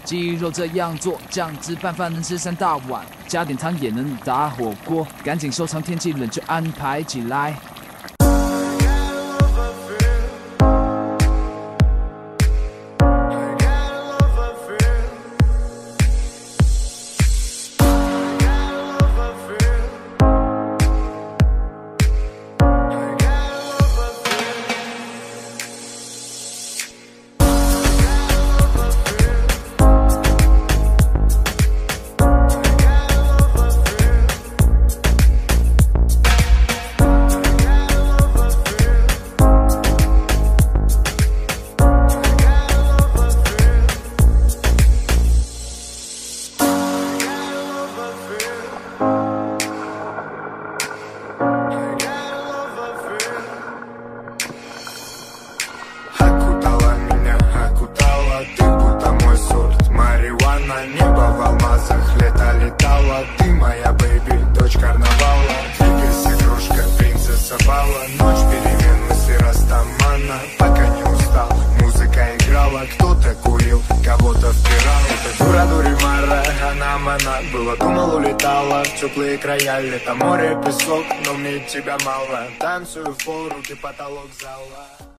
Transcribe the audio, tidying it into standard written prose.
鸡肉这样做，酱汁拌饭能吃3大碗，加点汤也能打火锅。赶紧收藏，天气冷就安排起来。Небо в алмазах, лето летало. Ты моя бэйби, дочь карнавала. Двигайся, игрушка, принцесса бала. Ночь перемен, мысли растамана. Пока не устал, музыка играла. Кто-то курил, кого-то впирал. Это дура дуримара, она было, думал, улетала в теплые края. Лето, море, песок, но мне тебя мало. Танцую в пол, руки потолок зала.